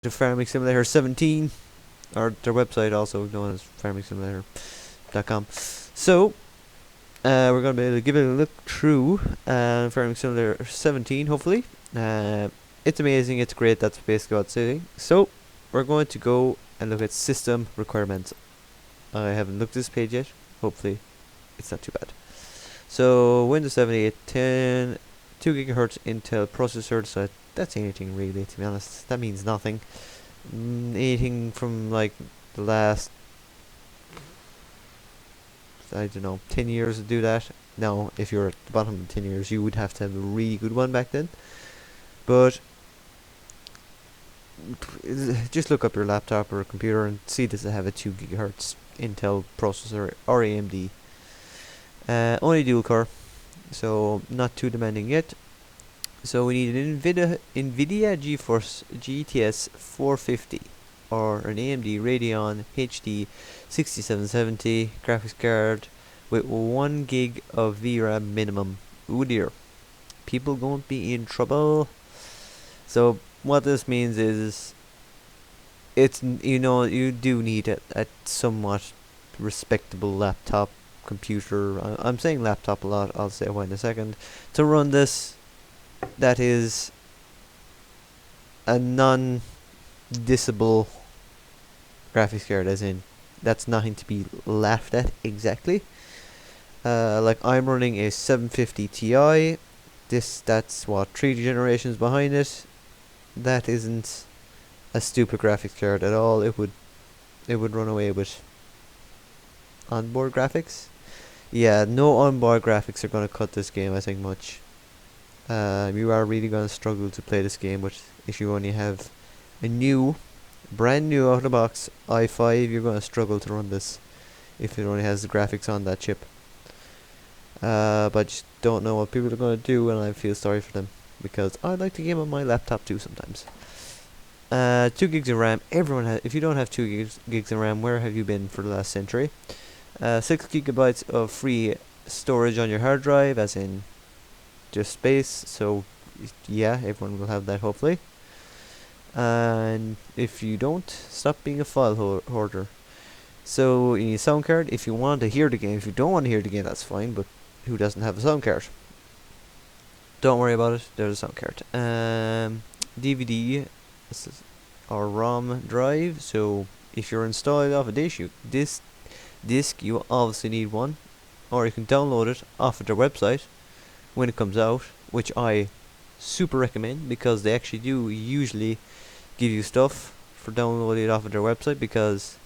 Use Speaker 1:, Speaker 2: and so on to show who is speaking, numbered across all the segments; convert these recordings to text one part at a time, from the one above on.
Speaker 1: to Farming Simulator 17, or their website also known as farmingsimulator.com. So, we're going to be able to give it a look through Farming Simulator 17, hopefully. It's amazing, it's great, that's basically what it's saying. So, we're going to go and look at system requirements. I haven't looked at this page yet, hopefully it's not too bad. So, Windows 78 10, 2 GHz Intel processor, so that's anything really, to be honest. That means nothing. Anything from like the last, I don't know, 10 years to do that. Now, if you're at the bottom of 10 years, you would have to have a really good one back then. But just look up your laptop or computer and see does it have a 2 GHz Intel processor or AMD. Only dual core, so not too demanding yet. So we need an NVIDIA Geforce GT 450 or an AMD Radeon HD 6770 graphics card with 1 gig of VRAM minimum. Ooh dear, people going to be in trouble. So what this means is, you do need a somewhat respectable laptop computer. I'm saying laptop a lot, I'll say why in a second, to run this. That is a non-dissable graphics card, as in that's nothing to be laughed at exactly. Like I'm running a 750 Ti. That's what 3 generations behind it. That isn't a stupid graphics card at all. It would run away with onboard graphics. Yeah, no onboard graphics are gonna cut this game, I think, much. You are really gonna struggle to play this game, but if you only have a brand new out of the box i5, you're gonna struggle to run this if it only has the graphics on that chip. But I just don't know what people are gonna do, and I feel sorry for them because I like to game on my laptop too sometimes. 2 gigs of RAM. Everyone has. If you don't have 2 gigs of RAM, where have you been for the last century? 6 gigabytes of free storage on your hard drive, as in just space. So yeah, everyone will have that hopefully. And if you don't, stop being a file hoarder. So you need a sound card if you want to hear the game. If you don't want to hear the game, that's fine, but who doesn't have a sound card? Don't worry about it, there's a sound card. DVD or ROM drive. So if you're installing off a disc, you obviously need one, or you can download it off of their website when it comes out, which I super recommend because they actually do usually give you stuff for downloading it off of their website, because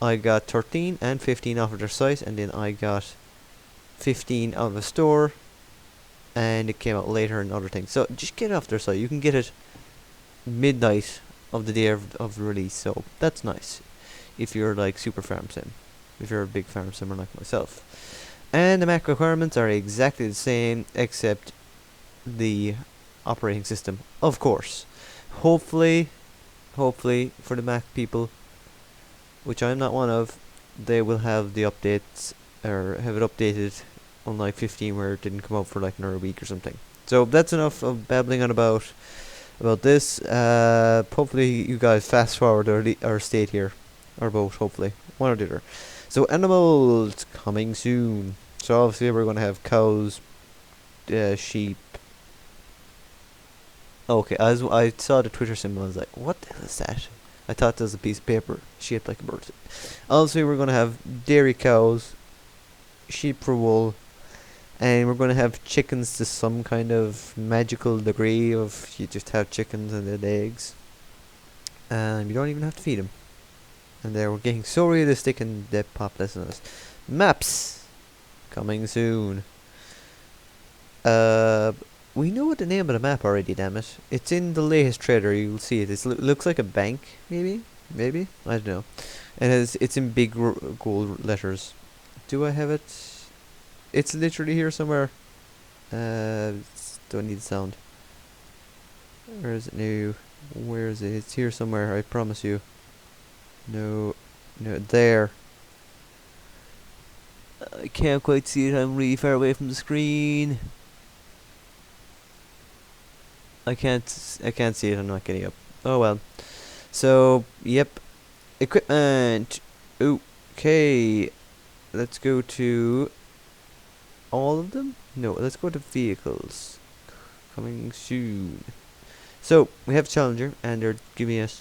Speaker 1: I got 13 and 15 off of their site, and then I got 15 out of a store, and it came out later and other things. So just get it off their site. You can get it midnight of the day of release, so that's nice if you're like super farm sim, if you're a big farm simmer like myself. And the Mac requirements are exactly the same, except the operating system, of course. Hopefully for the Mac people, which I'm not one of, they will have the updates, or have it updated, unlike 15 where it didn't come out for like another week or something. So that's enough of babbling on about this. Hopefully you guys fast forward or stayed here, or both, hopefully one or the other. So animals coming soon. So obviously we're going to have cows, sheep. Okay, as I saw the Twitter symbol, I was like, what the hell is that? I thought that was a piece of paper shaped like a bird. Also, we're going to have dairy cows, sheep for wool, and we're going to have chickens to some kind of magical degree of you just have chickens and then eggs. And you don't even have to feed them. And we're getting so realistic and they're popless on us. Maps coming soon. We know what the name of the map already, damn it. It's in the latest trailer, you'll see it. It looks like a bank, maybe? I don't know. And it's in big gold letters. Do I have it? It's literally here somewhere. Don't need sound. Where is it now? Where is it? It's here somewhere, I promise you. No, there. I can't quite see it, I'm really far away from the screen. I can't see it, I'm not getting up. Oh well. So, yep, equipment. Okay, let's go to all of them. No, let's go to vehicles. Coming soon. So we have Challenger, and they're giving us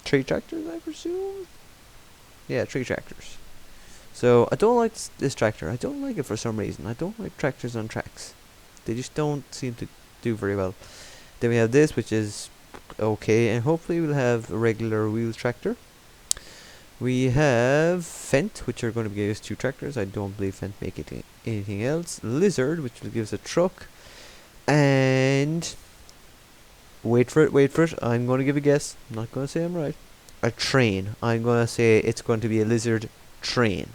Speaker 1: 3 tractors, I presume. Yeah, 3 tractors. So I don't like this tractor. I don't like it for some reason. I don't like tractors on tracks. They just don't seem to do very well. Then we have this, which is okay, and hopefully we'll have a regular wheel tractor. We have Fendt, which are going to give us 2 tractors. I don't believe Fendt make anything else. Lizard, which will give us a truck. And wait for it. I'm going to give a guess. I'm not going to say I'm right. A train. I'm going to say it's going to be a Lizard train.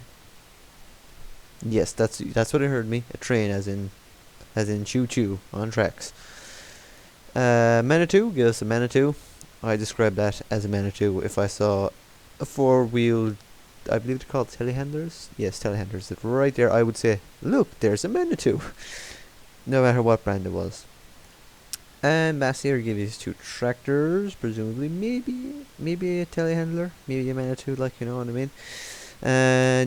Speaker 1: Yes, that's what I heard me. A train, as in choo choo on tracks. Manitou, give us a Manitou. I describe that as a Manitou if I saw a 4-wheel, I believe they're called telehandlers. Yes, telehandlers. That right there, I would say, look, there's a Manitou. No matter what brand it was. And Massey will give you 2 tractors, presumably, maybe a telehandler, maybe a Manitou, like, you know what I mean.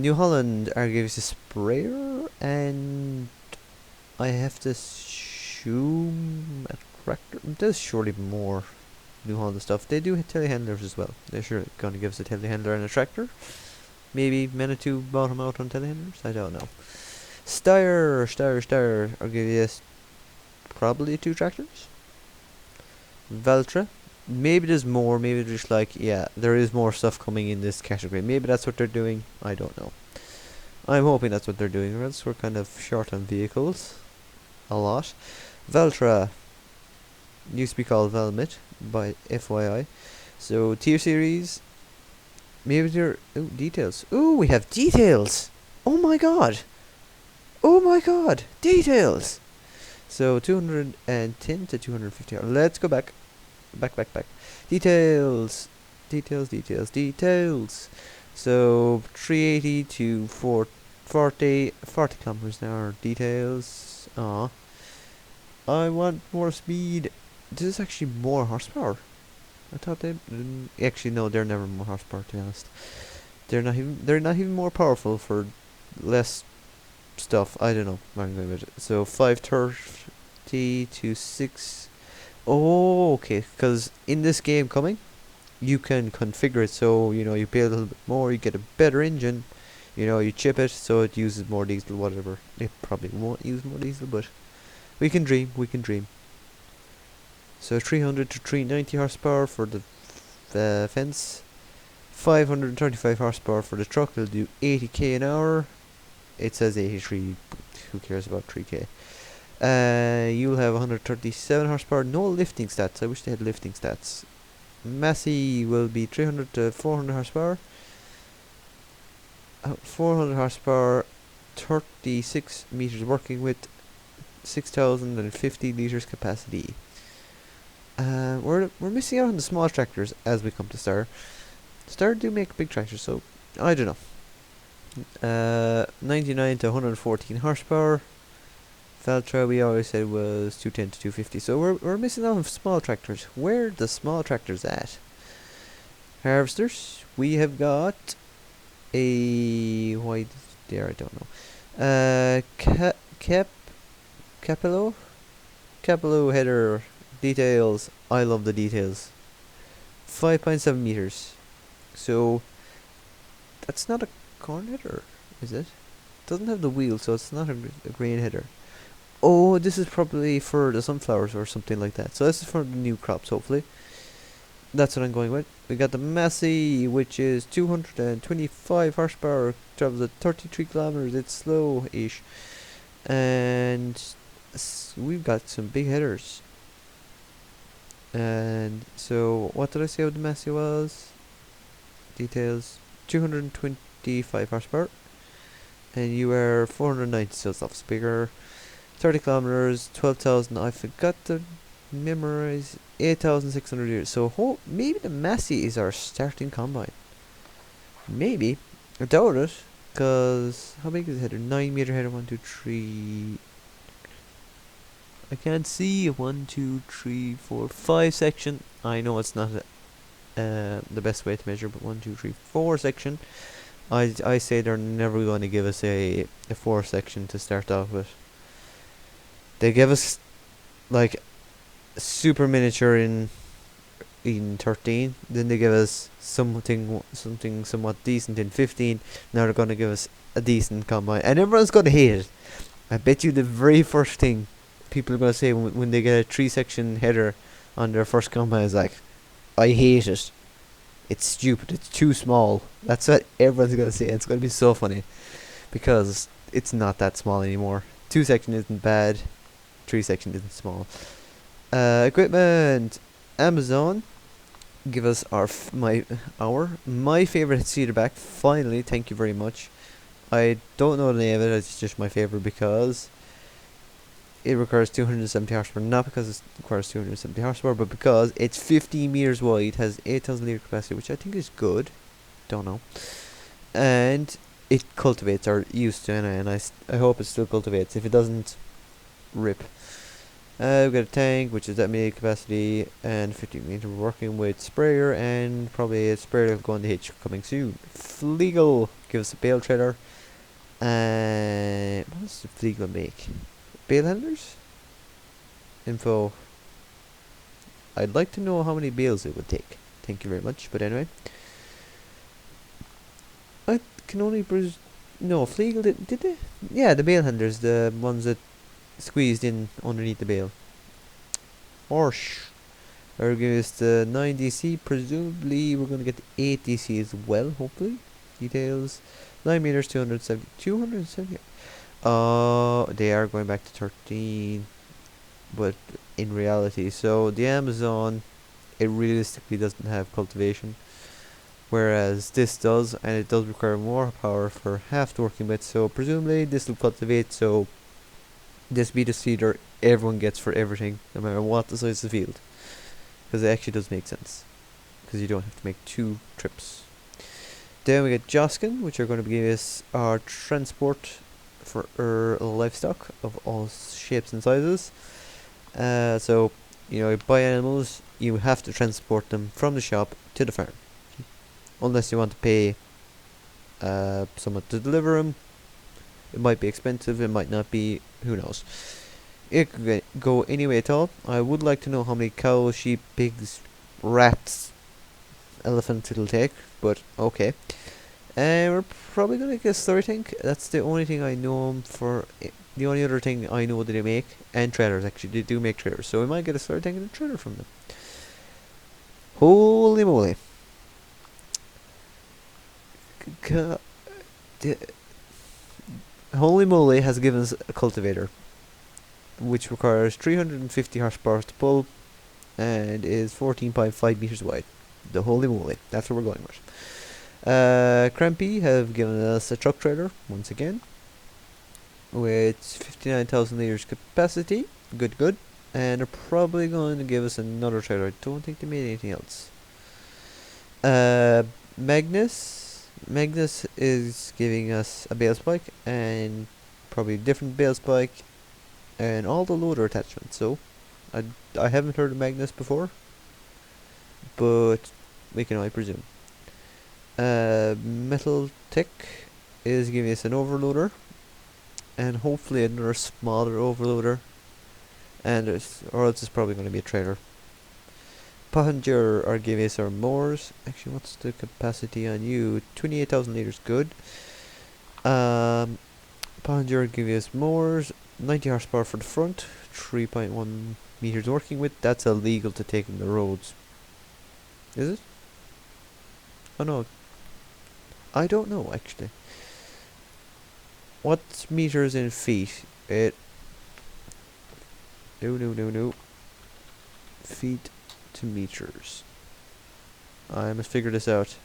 Speaker 1: New Holland are giving us a sprayer, and I have to assume a tractor. There's surely more New Holland stuff. They do hit telehandlers as well. They're sure going to give us a telehandler and a tractor. Maybe Manitou bottom out on telehandlers. I don't know. Steyr are giving us probably 2 tractors. Valtra. Maybe there's more. Maybe they're just like, yeah, there is more stuff coming in this category. Maybe that's what they're doing. I don't know. I'm hoping that's what they're doing, or else we're kind of short on vehicles. A lot. Valtra used to be called Velmet, by FYI. So, tier series. Maybe they're... Ooh, details. Ooh, we have details! Oh my god! Oh my god! Details! So, 210 to 250. Let's go back. Back. Details. So 380 to 40 kilometers an hour. Details. I want more speed. This is actually more horsepower. I thought they actually no, they're never more horsepower, to be honest. They're not even more powerful for less stuff. I don't know. I'm going with it. So 530 to 6. Oh, okay. Because in this game coming, you can configure it so, you know, you pay a little bit more, you get a better engine, you know, you chip it so it uses more diesel, whatever. It probably won't use more diesel, but we can dream. So 300 to 390 horsepower for the fence, 535 horsepower for the truck. It'll do 80k an hour. It says 83. Who cares about 3k? You'll have 137 horsepower. No lifting stats. I wish they had lifting stats. Massey will be 300 to 400 horsepower. 400 horsepower, 36 meters working width, 6,050 liters capacity. We're missing out on the small tractors as we come to Star. Star do make big tractors, so I don't know. 99 to 114 horsepower. Valtra we always said was 210 to 250. So we're missing out on small tractors. Where are the small tractors at? Harvesters. We have got a why there, I don't know. Capello header details. I love the details. 5.7 meters. So that's not a corn header, is it? Doesn't have the wheel, so it's not a grain header. Oh, this is probably for the sunflowers or something like that. So this is for the new crops, hopefully. That's what I'm going with. We got the Massey, which is 225 horsepower, travels at 33 kilometers. It's slow-ish. And we've got some big headers. And so, what did I say what the Massey was? Details. 225 horsepower. And you are 490, so it's off bigger. 30 kilometers, 12,000. I forgot to memorize. 8,600 years. So maybe the Massey is our starting combine. Maybe. I doubt it. Because how big is the header? 9 meter header. 1, 2, 3. I can't see. 1, 2, 3, 4, 5 section. I know it's not the best way to measure, but 1, 2, 3, 4 section. I say they're never going to give us a 4 section to start off with. They give us like super miniature in 13, then they give us something somewhat decent in 15. Now they're going to give us a decent combine, and everyone's going to hate it. I bet you the very first thing people are going to say when they get a 3 section header on their first combine is like, I hate it. It's stupid. It's too small. That's what everyone's going to say. It's going to be so funny because it's not that small anymore. 2 section isn't bad. 3 section isn't small. Equipment. Amazon give us my favorite cedar back. Finally, thank you very much. I don't know the name of it. It's just my favorite because it requires 270 horsepower. Not because it requires 270 horsepower, but because it's 15 meters wide, has 8,000 liter capacity, which I think is good. Don't know. And it cultivates, or used to, and I hope it still cultivates. If it doesn't, rip. We've got a tank, which is that many capacity, and 15 meter. We're working with sprayer, and probably a sprayer that'll go on the hitch coming soon. Fleagle gives us a bale trailer. What does the Fleagle make? Bale handlers? Info. I'd like to know how many bales it would take. Thank you very much. But anyway, I can only no, Fleagle did they? Yeah, the bale handlers, the ones that squeezed in underneath the bale. Horsh. Or give us the 9 DC. Presumably we're gonna get the 8 DC as well, hopefully. Details. 9 meters, 270. 270. They are going back to 13. But in reality, so the Amazon, it realistically doesn't have cultivation. Whereas this does, and it does require more power for half the working width. So presumably this will cultivate, so this be the seeder everyone gets for everything, no matter what the size of the field. Because it actually does make sense. Because you don't have to make 2 trips. Then we get Joskin, which are going to give us our transport for our livestock of all shapes and sizes. So, you buy animals, you have to transport them from the shop to the farm. Unless you want to pay someone to deliver them. It might be expensive, it might not be, who knows. It could go any way at all. I would like to know how many cows, sheep, pigs, rats, elephants it'll take, but okay. And we're probably going to get a slurry tank. That's the only thing I know them for. The only other thing I know that they make, and trailers actually, they do make trailers. So we might get a slurry tank and a trailer from them. Holy moly. Holy moly has given us a cultivator, which requires 350 horsepower to pull, and is 14.5 meters wide. The holy moly, that's what we're going with. Crampy have given us a truck trailer once again, with 59,000 liters capacity. Good. And they're probably going to give us another trailer. I don't think they made anything else. Magnus is giving us a bale spike, and probably a different bale spike, and all the loader attachments. So I haven't heard of Magnus before, but we can only presume. Metal Tech is giving us an overloader, and hopefully another smaller overloader, and or else it's probably going to be a trailer. Pottinger are giving us our mowers. Actually, what's the capacity on you? 28,000 liters, good. Pottinger are giving us mowers, 90 horsepower for the front, 3.1 meters working width. That's illegal to take in the roads. Is it? Oh no. I don't know actually. What's meters in feet? No. Feet to meters. I must figure this out.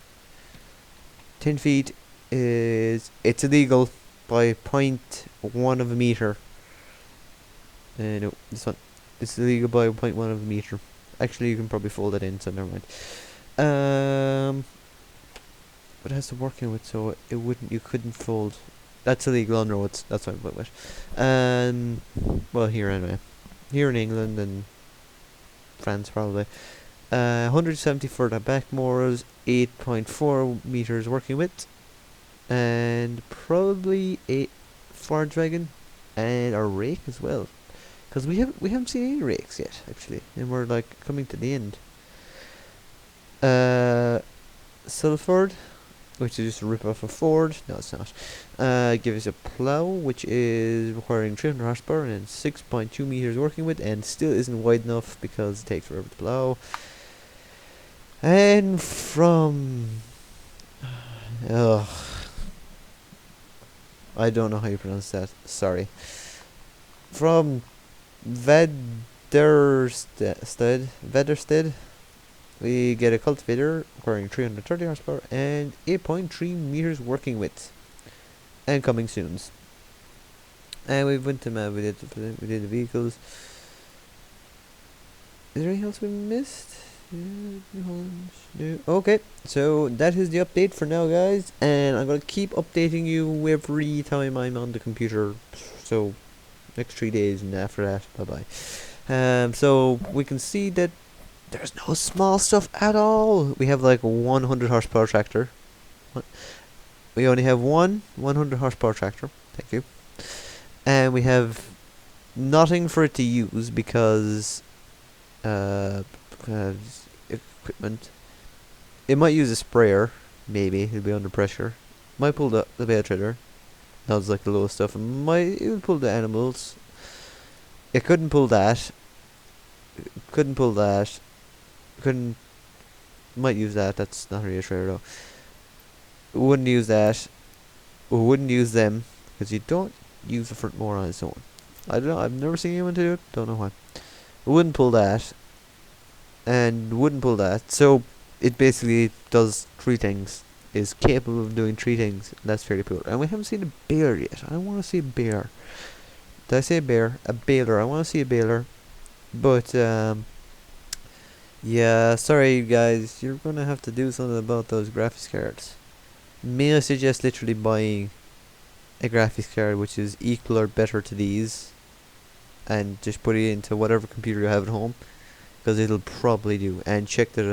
Speaker 1: 10 feet is, it's illegal by 0.1 of a meter. No, this one. It's illegal by 0.1 of a meter. Actually, you can probably fold that in, so never mind. But it has to work in with, so you couldn't fold. That's illegal on roads. That's what I'm put with. Well, here anyway. Here in England and France probably. 170 for the back motors, 8.4 meters working width, and probably a Ford Dragon and a rake as well. Because we haven't seen any rakes yet actually, and we're like coming to the end. Sulford, which is just a rip off of Ford. No, it's not. Give us a plow, which is requiring 300 horsepower and 6.2 meters working with, and still isn't wide enough because it takes forever to plow. And from, ugh, I don't know how you pronounce that. Sorry. From Vedersted, we get a cultivator requiring 330 horsepower and 8.3 meters working width, and coming soon. And we went to map. We did the vehicles. Is there anything else we missed? No. Okay, so that is the update for now, guys, and I'm gonna keep updating you every time I'm on the computer. So next 3 days, and after that, bye bye. So we can see that there's no small stuff at all. We have like a 100 horsepower tractor. We only have one 100 horsepower tractor. Thank you. And we have nothing for it to use because equipment. It might use a sprayer. Maybe it'll be under pressure. Might pull the bale trailer. That's like the lowest stuff. It would pull the animals. It couldn't pull that. Couldn't pull that. Couldn't. Might use that. That's not really a trailer though. Wouldn't use that. Wouldn't use them because you don't use the front more on its own. I don't know. I've never seen anyone do it. Don't know why. Wouldn't pull that. And wouldn't pull that. So it basically does three things. Is capable of doing three things. That's fairly cool. And we haven't seen a bear yet. I want to see a bear. Did I say a bear? A baler. I want to see a baler. But yeah, sorry guys, you're gonna have to do something about those graphics cards. May I suggest literally buying a graphics card which is equal or better to these, and just put it into whatever computer you have at home, because it'll probably do. And check that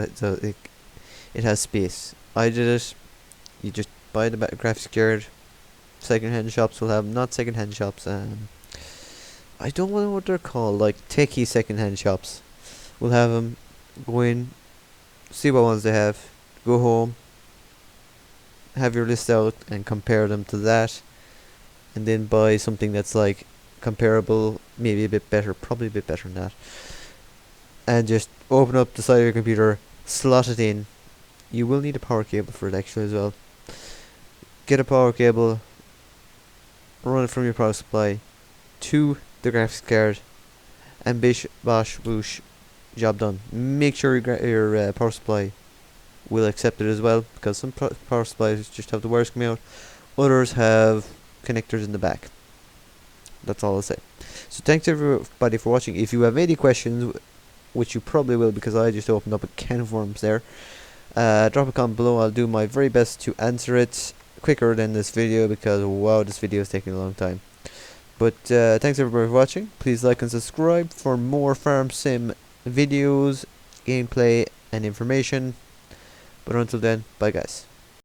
Speaker 1: it has space. I did it. You just buy the graphics card. Second-hand shops will have, not second-hand shops. I don't know what they're called, like techie second-hand shops. We'll have them. Go in, see what ones they have, go home, have your list out and compare them to that, and then buy something that's like comparable, maybe a bit better, probably a bit better than that, and just open up the side of your computer, slot it in. You will need a power cable for it actually as well. Get a power cable, run it from your power supply to the graphics card, and bish bosh whoosh, job done. Make sure your power supply will accept it as well, because some power supplies just have the wires coming out, others have connectors in the back. That's all I'll say. So thanks everybody for watching. If you have any questions, which you probably will because I just opened up a can of worms there, drop a comment below. I'll do my very best to answer it quicker than this video, because wow, this video is taking a long time. But thanks everybody for watching. Please like and subscribe for more farm sim videos, gameplay and information. But until then, bye guys.